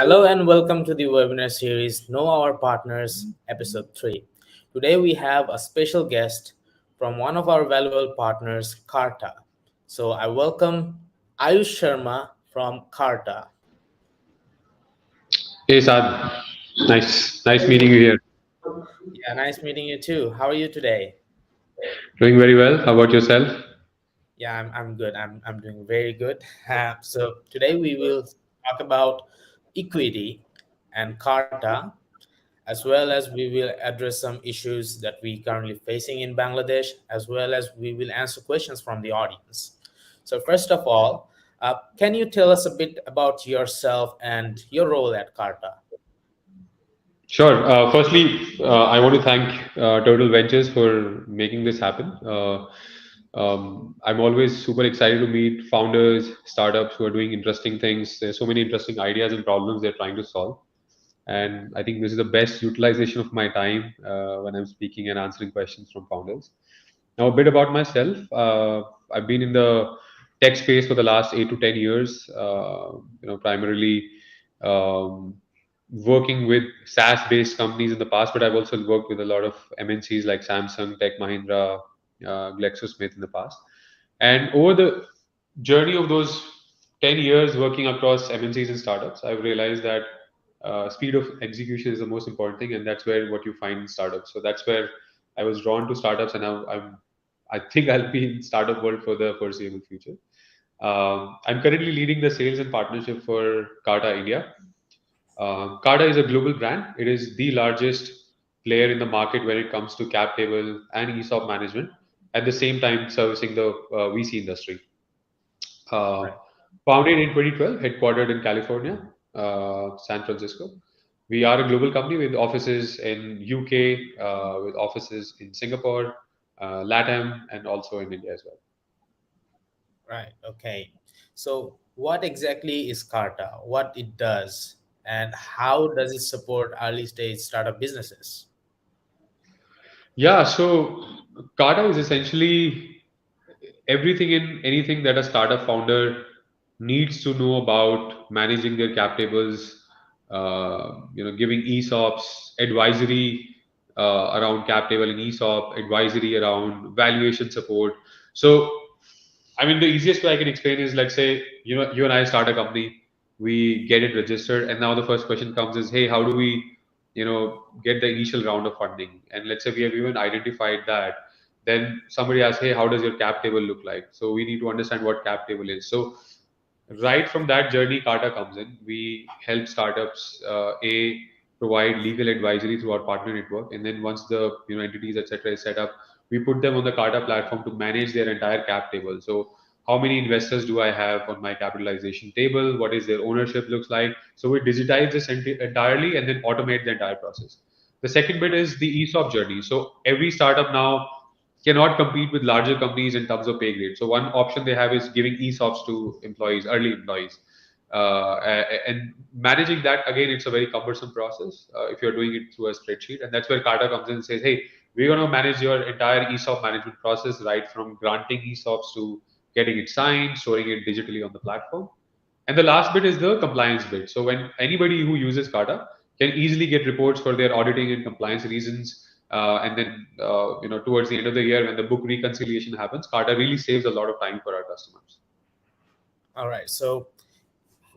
Hello and welcome to the webinar series Know Our Partners, Episode 3. Today we have a special guest from one of our valuable partners, Carta. So I welcome Ayush Sharma from Carta. Hey Sad, nice meeting you here. Yeah, nice meeting you too. How are you today? Doing very well. How about yourself? Yeah, I'm good. I'm doing very good. So today we will talk about equity and Carta, as well as we will address some issues that we currently facing in Bangladesh, as well as we will answer questions from the audience. So first of all, can you tell us a bit about yourself and your role at Carta? Sure. Firstly, I want to thank Turtle Ventures for making this happen. I'm always super excited to meet founders, startups who are doing interesting things. There's so many interesting ideas and problems they're trying to solve. And I think this is the best utilization of my time when I'm speaking and answering questions from founders. Now, a bit about myself. I've been in the tech space for the last 8 to 10 years. Primarily um, working with SaaS-based companies in the past, but I've also worked with a lot of MNCs like Samsung, Tech Mahindra, GlaxoSmith in the past. And over the journey of those 10 years working across MNCs and startups, I've realized that speed of execution is the most important thing, and that's where what you find in startups. So that's where I was drawn to startups, and now I think I'll be in startup world for the foreseeable future. I'm currently leading the sales and partnership for Carta India. Carta is a global brand. It is the largest player in the market when it comes to cap table and ESOP management. At the same time, servicing the VC industry. Uh, Right. Founded in 2012, headquartered in California, San Francisco. We are a global company with offices in UK, with offices in Singapore, LATAM, and also in India as well. Right. Okay. So what exactly is Carta? What it does, and how does it support early stage startup businesses? Yeah, so Carta is essentially everything in anything that a startup founder needs to know about managing their cap tables, giving ESOPs, advisory around cap table and ESOP, advisory around valuation support. So, I mean, the easiest way I can explain is, let's say, you and I start a company, we get it registered, and now the first question comes is, hey, how do we, get the initial round of funding? And let's say we have even identified that, then somebody asks, hey, how does your cap table look like? So we need to understand what cap table is. So right from that journey, Carta comes in. We help startups, provide legal advisory through our partner network, and then once the entities etc. is set up, we put them on the Carta platform to manage their entire cap table. So how many investors do I have on my capitalization table? What is their ownership looks like? So we digitize this entirely and then automate the entire process. The second bit is the ESOP journey. So every startup now cannot compete with larger companies in terms of pay grade. So one option they have is giving ESOPs to employees, early employees. And managing that, again, it's a very cumbersome process if you're doing it through a spreadsheet. And that's where Carta comes in and says, hey, we're going to manage your entire ESOP management process, right from granting ESOPs to getting it signed, storing it digitally on the platform. And the last bit is the compliance bit. So when anybody who uses Carta can easily get reports for their auditing and compliance reasons, and then towards the end of the year when the book reconciliation happens, Carta really saves a lot of time for our customers. All right. So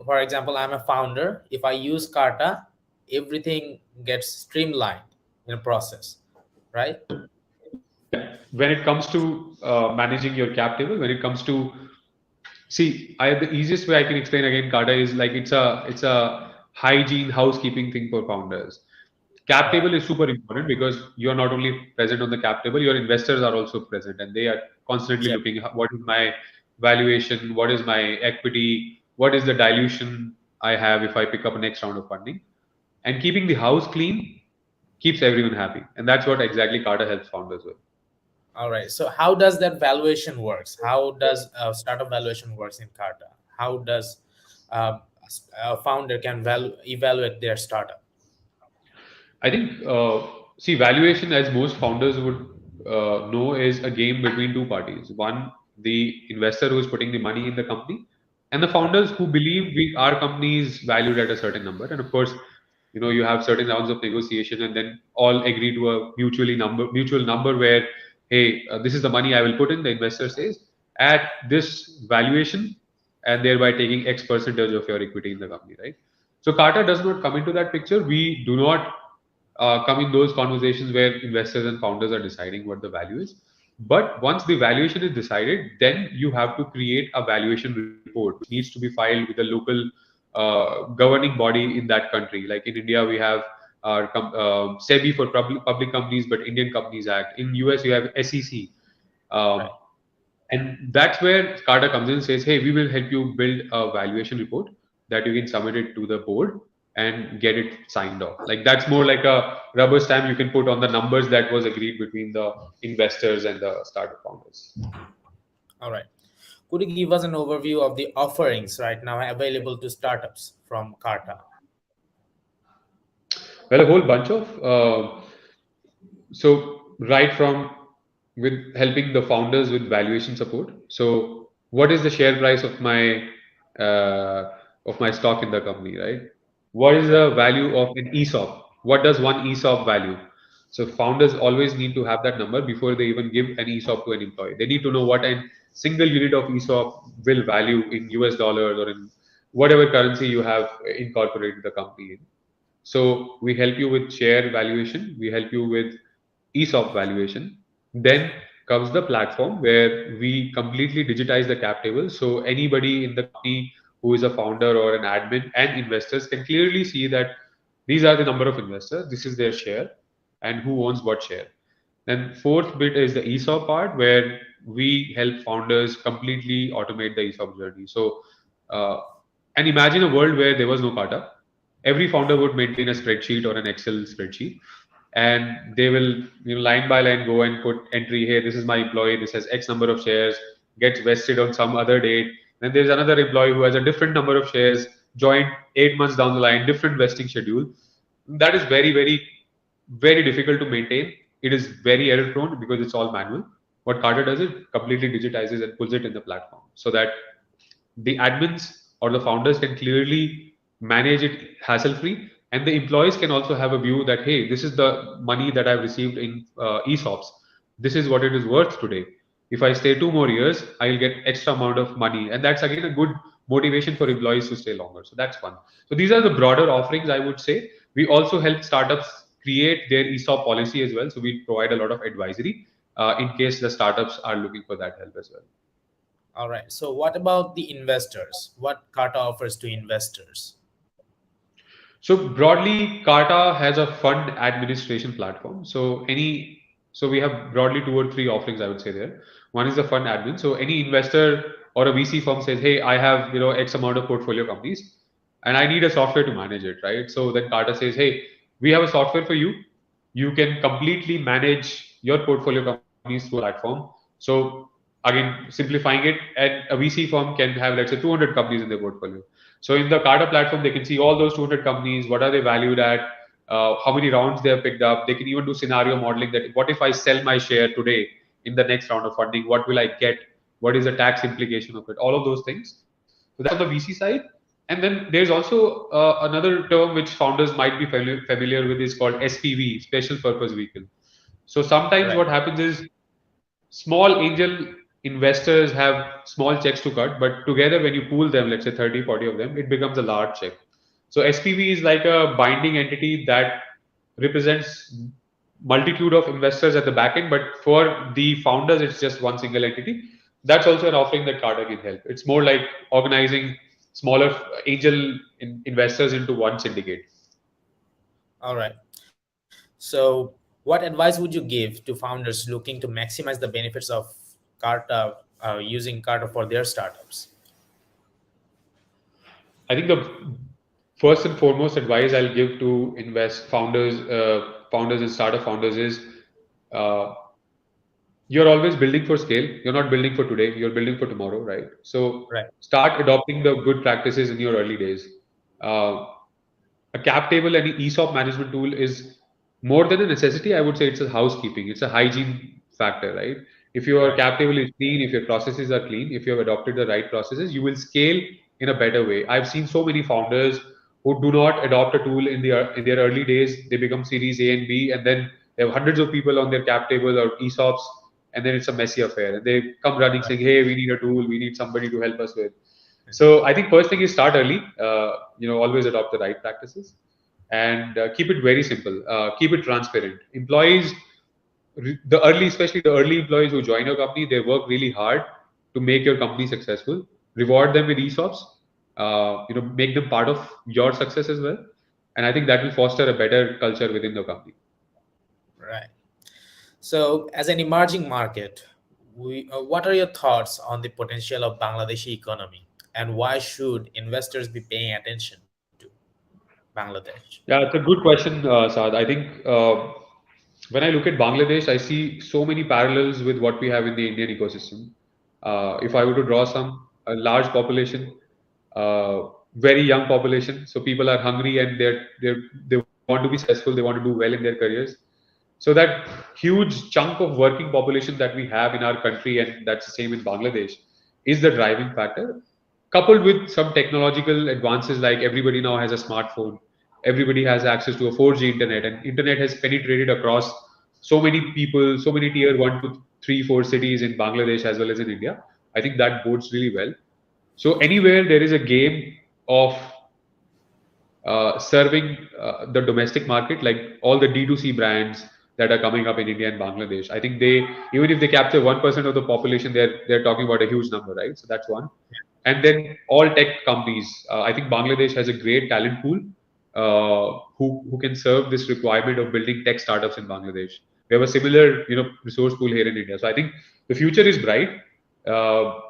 for example, I'm a founder. If I use Carta, everything gets streamlined in a process, right? Yeah, when it comes to managing your cap table, when it comes to see, the easiest way I can explain again Carta is like it's a hygiene housekeeping thing for founders. Cap All right. table is super important because you are not only present on the cap table, your investors are also present and they are constantly Yep. looking what is my valuation, what is my equity, what is the dilution I have if I pick up a next round of funding. And keeping the house clean keeps everyone happy. And that's what exactly Carta helps founders with. All right. So how does that valuation works? How does startup valuation works in Carta? How does a founder can evaluate their startup? I think, see, valuation, as most founders would know, is a game between two parties. One, the investor who is putting the money in the company, and the founders who believe our company is valued at a certain number. And of course, you have certain rounds of negotiation, and then all agree to a mutual number where, hey, this is the money I will put in. The investor says at this valuation, and thereby taking X percentage of your equity in the company, right? So Carter does not come into that picture. We do not come in those conversations where investors and founders are deciding what the value is. But once the valuation is decided, then you have to create a valuation report, which needs to be filed with the local governing body in that country. Like in India, we have our SEBI for public companies, but Indian Companies Act. In US, you have SEC. Um, Right. and that's where Carter comes in and says, hey, we will help you build a valuation report that you can submit it to the board and get it signed off. Like that's more like a rubber stamp you can put on the numbers that was agreed between the investors and the startup founders. All right. Could you give us an overview of the offerings right now available to startups from Carta? Well, a whole bunch of so right from with helping the founders with valuation support. So what is the share price uh, of my stock in the company, right? What is Right. the value of an ESOP? What does one ESOP value? So founders always need to have that number before they even give an ESOP to an employee. They need to know what a single unit of ESOP will value in US dollars or in whatever currency you have incorporated the company in. So we help you with share valuation, we help you with ESOP valuation. Then comes the platform where we completely digitize the cap table. So anybody in the company who is a founder or an admin and investors can clearly see that these are the number of investors, this is their share, and who owns what share. Then fourth bit is the ESOP part where we help founders completely automate the ESOP journey. So, uh, and imagine a world where there was no Kata. Every founder would maintain a spreadsheet or an Excel spreadsheet, and they will, line by line go and put entry. Hey, this is my employee. This has X number of shares. Gets vested on some other date. Then there's another employee who has a different number of shares. Joined 8 months down the line, different vesting schedule. That is very, very, very difficult to maintain. It is very error prone because it's all manual. What Carter does is completely digitizes and pulls it in the platform so that the admins or the founders can clearly manage it hassle free, and the employees can also have a view that, hey, this is the money that I've received in ESOPs. This is what it is worth today. If I stay 2 more years, I'll get extra amount of money, and that's again a good motivation for employees to stay longer. So that's one. So these are the broader offerings, I would say. We also help startups create their ESOP policy as well. So we provide a lot of advisory in case the startups are looking for that help as well. All right. So, what about the investors? What Carta offers to investors? So broadly, Carta has a fund administration platform. So we have broadly two or three offerings, I would say there. One is the fund admin. So any investor or a VC firm says, hey, I have X amount of portfolio companies, and I need a software to manage it, right? So then Carta says, hey, we have a software for you. You can completely manage your portfolio companies through a platform. So again, simplifying it, and a VC firm can have, let's say, 200 companies in their portfolio. So in the Carta platform, they can see all those 200 companies, what are they valued at, how many rounds they have picked up. They can even do scenario modeling that what if I sell my share today in the next round of funding, what will I get? What is the tax implication of it? All of those things. So that's on the VC side. And then there's also another term which founders might be familiar with is called SPV, Special Purpose Vehicle. So sometimes Right. what happens is small angel investors have small checks to cut, but together when you pool them, let's say 30, 40 of them, it becomes a large check. So SPV is like a binding entity that represents multitude of investors at the back end, but for the founders, it's just one single entity. That's also an offering that Carter can help. It's more like organizing smaller angel investors into one syndicate. All right. So, what advice would you give to founders looking to maximize the benefits of Carta using Carta for their startups? I think the first and foremost advice I'll give to founders and startup founders is uh, you're always building for scale. You're not building for today. You're building for tomorrow, right? So Right. start adopting the good practices in your early days. Uh, a cap table and an ESOP management tool is more than a necessity. I would say it's a housekeeping. It's a hygiene factor, right? If your Right. cap table is clean, if your processes are clean, if you have adopted the right processes, you will scale in a better way. I've seen so many founders who do not adopt a tool in their early days. They become Series A and B, and then they have hundreds of people on their cap table or ESOPs, and then it's a messy affair. And they come running saying, "Hey, we need a tool. We need somebody to help us with." So I think first thing is start early. Always adopt the right practices and keep it very simple. Keep it transparent. Employees, especially the early employees who join your company, they work really hard to make your company successful. Reward them with ESOPs. Make them part of your success as well. And I think that will foster a better culture within the company. Right. So, as an emerging market, what are your thoughts on the potential of Bangladeshi economy, and why should investors be paying attention to Bangladesh? Yeah, it's a good question, Saad. I think when I look at Bangladesh, I see so many parallels with what we have in the Indian ecosystem. If I were to draw a large population, very young population, so people are hungry and they want to be successful, they want to do well in their careers. So that huge chunk of working population that we have in our country, and that's the same in Bangladesh, is the driving factor. Coupled with some technological advances, like everybody now has a smartphone, everybody has access to a 4G internet, and internet has penetrated across so many people, so many tier 1 to 3, 4 cities in Bangladesh as well as in India. I think that bodes really well. So anywhere there is a game of serving the domestic market, like all the D2C brands that are coming up in India and Bangladesh. I think they, even if they capture 1% of the population, they're talking about a huge number, right? So that's one. And then all tech companies. I think Bangladesh has a great talent pool who can serve this requirement of building tech startups in Bangladesh. We have a similar resource pool here in India. So I think the future is bright. Uh,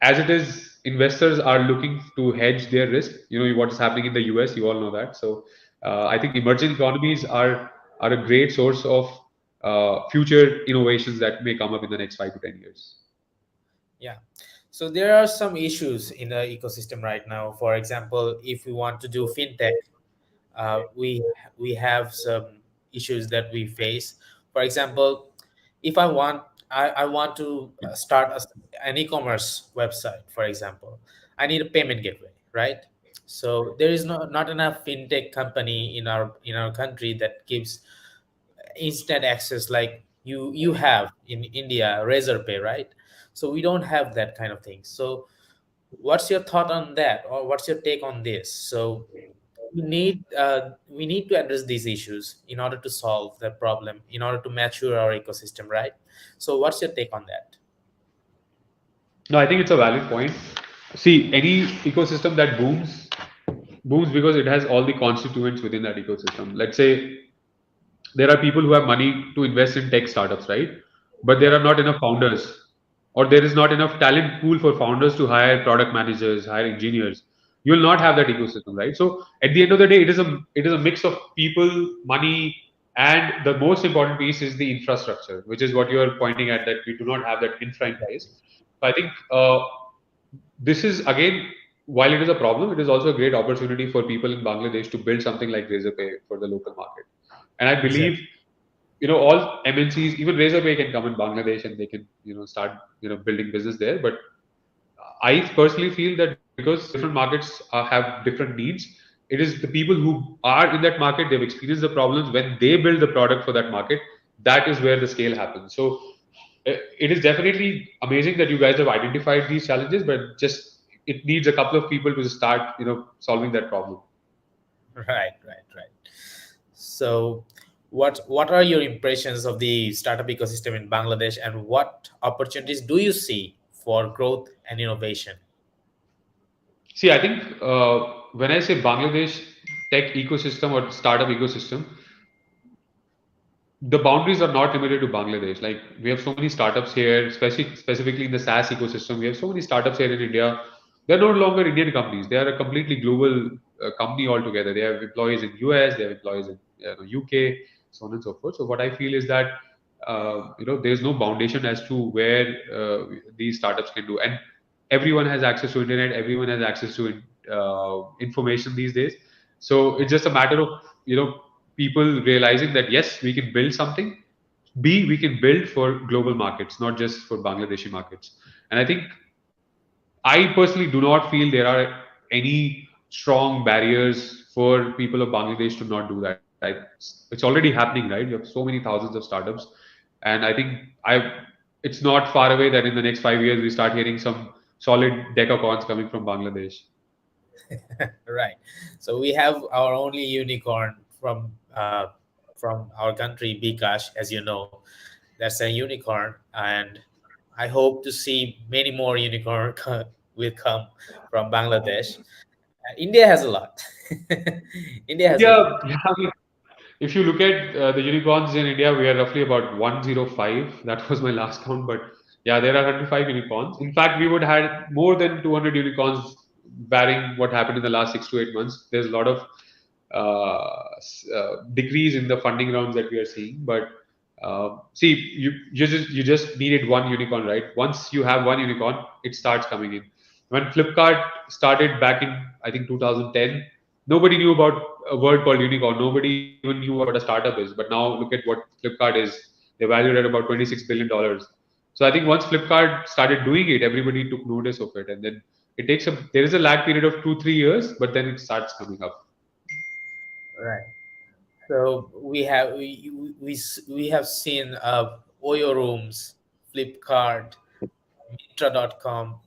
as it is, investors are looking to hedge their risk. What is happening in the US, you all know that. So I think emerging economies are a great source of future innovations that may come up in the next 5 to 10 years. Yeah. So there are some issues in the ecosystem right now. For example, if we want to do fintech, we have some issues that we face. For example, if I want to start an e-commerce website, for example, I need a payment gateway, right? So there is not enough fintech company in our country that gives instant access like you have in India, Razorpay, right? So we don't have that kind of thing. So what's your thought on that, or what's your take on this? So we need to address these issues in order to solve the problem, in order to mature our ecosystem, right? So what's your take on that? No, I think it's a valid point. See, any ecosystem that booms because it has all the constituents within that ecosystem. Let's say there are people who have money to invest in tech startups, right? But there Right. are not enough founders, or there is not enough talent pool for founders to hire product managers, hire engineers. You will not have that ecosystem, right? So at the end of the day, it is a mix of people, money, and the most important piece is the infrastructure, which is what you are pointing at, that we do not have that infra in place. So I think this is again, while it is a problem, it is also a great opportunity for people in Bangladesh to build something like Razorpay for the local market. And I believe, Exactly. all MNCs, even Razorpay can come in Bangladesh and they can, start, building business there. But I personally feel that because different markets have different needs, it is the people who are in that market, they've experienced the problems. When they build the product for that market, that is where the scale happens. So it is definitely amazing that you guys have identified these challenges, but just it needs a couple of people to start, solving that problem. Right. So what are your impressions of the startup ecosystem in Bangladesh, and what opportunities do you see for growth and innovation? See, I think when I say Bangladesh tech ecosystem or startup ecosystem, the boundaries are not limited to Bangladesh. Like, we have so many startups here, especially specifically in the SaaS ecosystem. We have so many startups here in India. They're no longer Indian companies. They are a completely global company altogether. They have employees in US, they have employees in UK, so on and so forth. So what I feel is that there's no foundation as to where these startups can do, and everyone has access to internet. Everyone has access to information these days. So it's just a matter of people realizing that yes, we can build something. B, we can build for global markets, not just for Bangladeshi markets. And I think I personally do not feel there are any strong barriers for people of Bangladesh to not do that. It's already happening, right? You have so many thousands of startups, and I think it's not far away that in the next 5 years we start hearing some solid decacons coming from Bangladesh. Right. So we have our only unicorn from our country, Bikash, as you know. That's a unicorn, and I hope to see many more unicorn will come from Bangladesh. India has a lot. India has a India, lot. yeah, if you look at the unicorns in India, we are roughly about 105. That was my last count, but yeah, there are 105 unicorns. In fact, we would had more than 200 unicorns, barring what happened in the last 6 to 8 months. There's a lot of decrease in the funding rounds that we are seeing, but see, you just needed one unicorn, right? Once you have one unicorn, it starts coming in. When Flipkart started back in, I think, 2010, nobody knew about a word called unicorn. Nobody even knew what a startup is. But now look at what Flipkart is. They're valued at about $26 billion. So I think once Flipkart started doing it, everybody took notice of it, and then there is a lag period of 2 3 years, but then it starts coming up. Right. So we have seen Oyo Rooms, Flipkart, Mitra.com,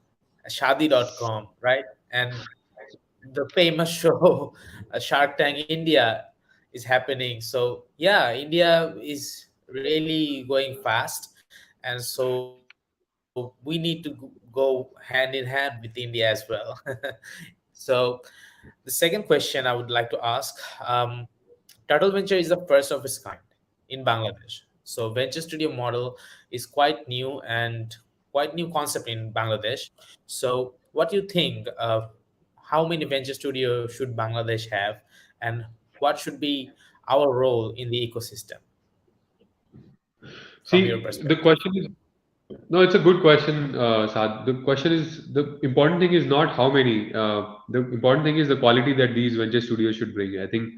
Shadi.com, right? And the famous show Shark Tank India is happening. So yeah, India is really going fast, and so we need to go hand in hand with India as well. So the second question I would like to ask, Turtle Venture is the first of its kind in Bangladesh. So venture studio model is quite new and quite new concept in Bangladesh. So what do you think? How many venture studio should Bangladesh have, and what should be our role in the ecosystem from your See, the perspective? question is no, it's a good question, Saad. The question is the important thing is not how many. The important thing is the quality that these venture studios should bring. I think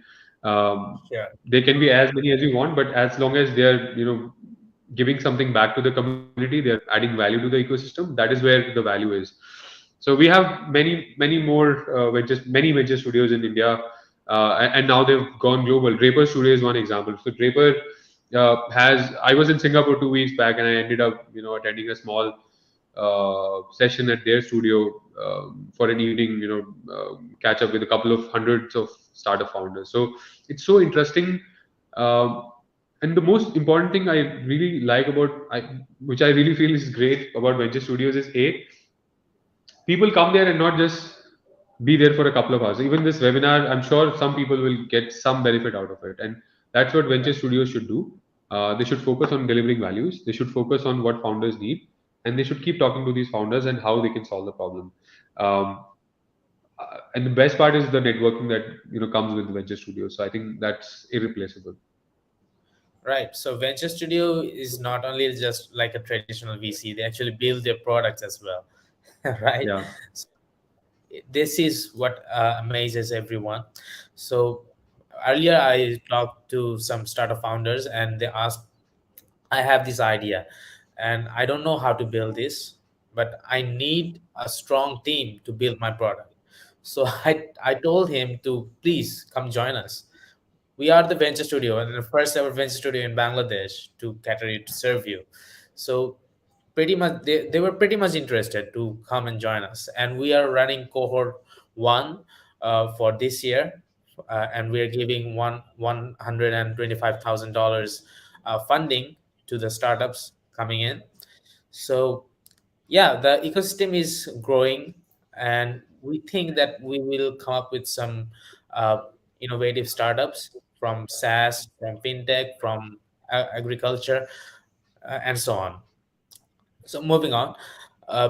Sure. they can be as many as you want, but as long as they're giving something back to the community, they're adding value to the ecosystem. That is where the value is. So we have many more many venture studios in India, and now they've gone global. Draper Studio is one example. So Draper has I was in Singapore 2 weeks back, and I ended up attending a small session at their studio for an evening. Catch up with a couple of hundreds of startup founders. So it's so interesting. Um, and the most important thing I really like which I really feel is great about venture studios is people come there and not just be there for a couple of hours. Even this webinar, I'm sure some people will get some benefit out of it, and that's what venture studios should do. They should focus on delivering values. They should focus on what founders need, and they should keep talking to these founders and how they can solve the problem. Um, and the best part is the networking that comes with the venture studios. So I think that's irreplaceable. Right. So venture studio is not only just like a traditional VC; they actually build their products as well, right? Yeah. This is what amazes everyone. So earlier I talked to some startup founders and they asked, I have this idea and I don't know how to build this, but I need a strong team to build my product. So I told him to please come join us. We are the venture studio and the first ever venture studio in Bangladesh to cater it to serve you. So pretty much they were pretty much interested to come and join us, and we are running cohort one for this year, and we are giving $125,000 funding to the startups coming in. So yeah, the ecosystem is growing, and we think that we will come up with some uh, innovative startups from SaaS, from fintech, from agriculture, and so on. So moving on.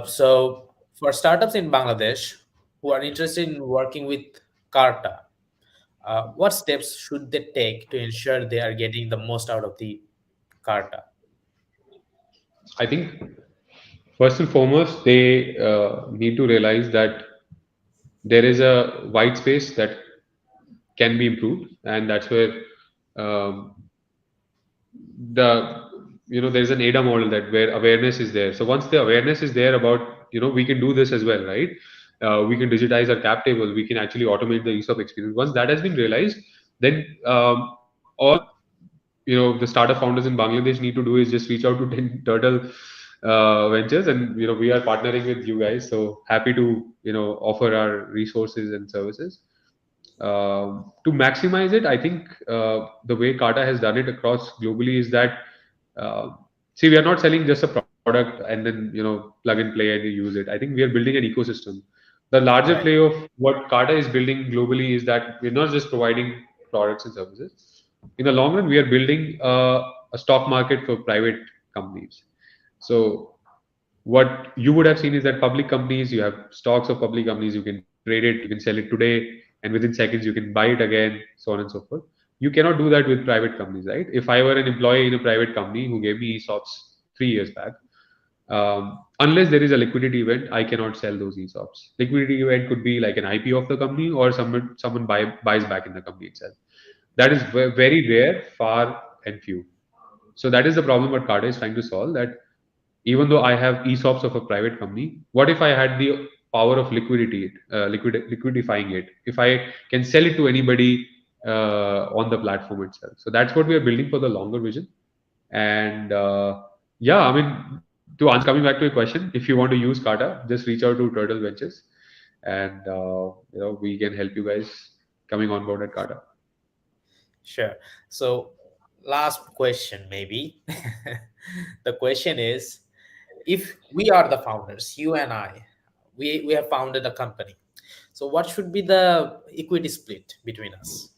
So for startups in Bangladesh who are interested in working with Carta, what steps should they take to ensure they are getting the most out of the Carta? I think first and foremost, they need to realize that there is a white space that can be improved, and that's where um, the there's an ADA model that where awareness is there. So once the awareness is there about, we can do this as well, right? We can digitize our cap table. We can actually automate the ESOP experience. Once that has been realized, then all the startup founders in Bangladesh need to do is just reach out to 10 Turtle Ventures, and we are partnering with you guys. So happy to offer our resources and services. To maximize it, I think the way Kata has done it across globally is that, uh, see, we are not selling just a product and then plug and play and you use it. I think we are building an ecosystem. The larger Right. play of what Kata is building globally is that we're not just providing products and services. In the long run, we are building a stock market for private companies. So what you would have seen is that public companies, you have stocks of public companies, you can trade it, you can sell it today, and within seconds you can buy it again, so on and so forth. You cannot do that with private companies, right? If I were an employee in a private company who gave me ESOPs 3 years back, unless there is a liquidity event, I cannot sell those ESOPs. Liquidity event could be like an IPO of the company, or someone buys back in the company itself. That is very rare, far and few. So that is the problem what Carta is trying to solve. That even though I have ESOPs of a private company, what if I had the power of liquidifying it? If I can sell it to anybody on the platform itself. So that's what we are building for the longer vision. And yeah, I mean, to answer, coming back to your question, if you want to use Kata, just reach out to Turtle Ventures, and we can help you guys coming on board at Kata. Sure. So, last question, maybe. The question is, if we are the founders, you and I, we have founded a company. So, what should be the equity split between us?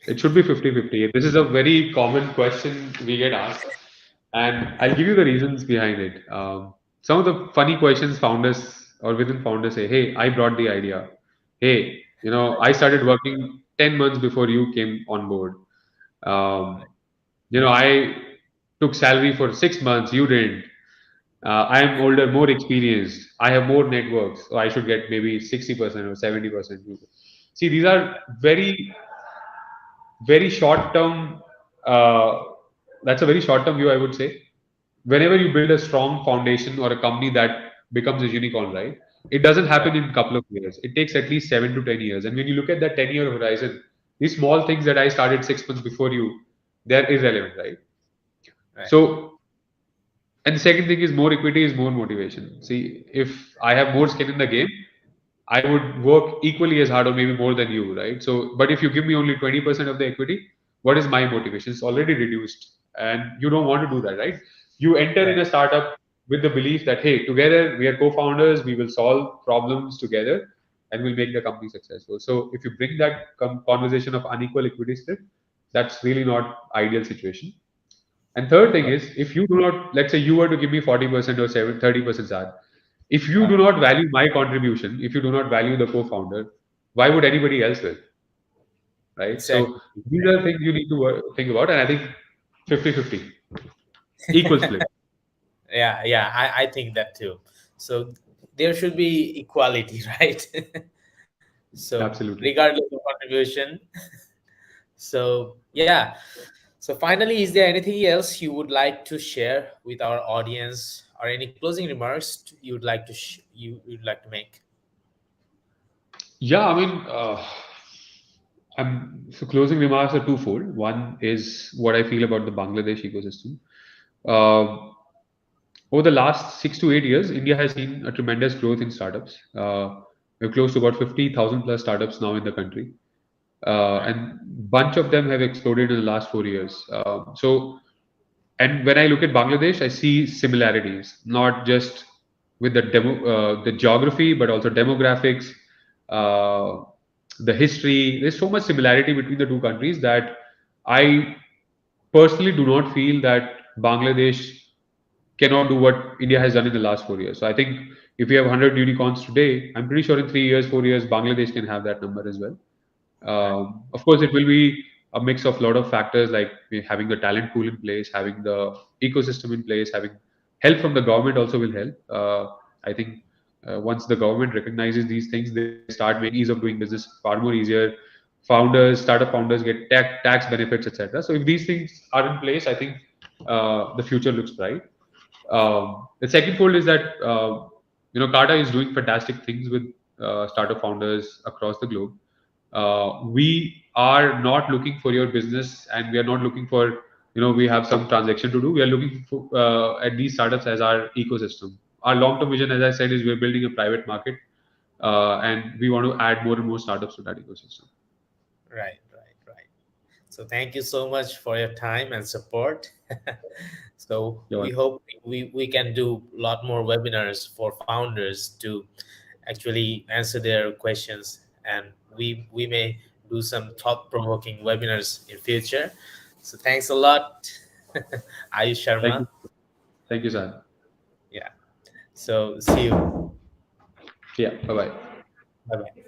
It should be 50-50. This is a very common question we get asked, and I'll give you the reasons behind it. Some of the funny questions founders or within founders say, "Hey, I brought the idea. Hey, I started working 10 months before you came on board. Um, I took salary for 6 months. You didn't. I am older, more experienced. I have more networks, so I should get maybe 60% or 70%." See, these are very short term. uh, that's a very short term view, I would say. Whenever you build a strong foundation or a company that becomes a unicorn, right, it doesn't Right. happen in a couple of years. It takes at least 7 to 10 years. And when you look at that 10-year horizon, these small things that I started 6 months before you, they're irrelevant, right? Right. So, and the second thing is, more equity is more motivation. See, if I have more skin in the game, I would work equally as hard or maybe more than you, right? So, but if you give me only 20% of the equity, what is my motivation? It's already reduced, and you don't want to do that, right? You enter in Right. a startup with the belief that, hey, together we are co-founders, we will solve problems together, and we'll make the company successful. So, if you bring that conversation of unequal equity split, that's really not ideal situation. And third thing Okay. is, if you do not, let's say you were to give me 40% or 30%, Zad, if you do Uh, not value my contribution, if you do not value the co-founder, why would anybody else will, right? So exactly. these are things you need to think about. And I think 50-50, equal split. Yeah, yeah, I think that too. So there should be equality, right? So Absolutely. regardless of contribution. So yeah. So finally, is there anything else you would like to share with our audience, or any closing remarks you would like to you'd like to make? Yeah, I mean, so closing remarks are twofold. One is what I feel about the Bangladesh ecosystem. Uh, Over the last 6 to 8 years, India has seen a tremendous growth in startups. We're close to about 50,000 plus startups now in the country, Right. and bunch of them have exploded in the last 4 years. And when I look at Bangladesh, I see similarities, not just with the geography, but also demographics, uh, the history. There's so much similarity between the two countries that I personally do not feel that Bangladesh cannot do what India has done in the last 4 years. So I think if we have 100 unicorns today, I'm pretty sure in 3 years, 4 years, Bangladesh can have that number as well. Right. Of course, it will be a mix of a lot of factors like having the talent pool in place, having the ecosystem in place, having help from the government also will help. I think once the government recognizes these things, they start making ease of doing business far more easier. Startup founders get tax benefits, etc. So if these things are in place, I think the future looks bright. The second fold is that Carta is doing fantastic things with startup founders across the globe. We are not looking for your business, and we are not looking for we have some transaction to do. We are looking for, at these startups as our ecosystem. Our long-term vision, as I said, is we're building a private market, and we want to add more and more startups to that ecosystem. Right, right, right. So thank you so much for your time and support. So Yeah, we hope we can do a lot more webinars for founders to actually answer their questions, and we may do some thought-provoking webinars in future. So thanks a lot, Ayush thank Sharma. you, thank you, Sad. Yeah. So see you. Yeah, bye bye. Bye bye.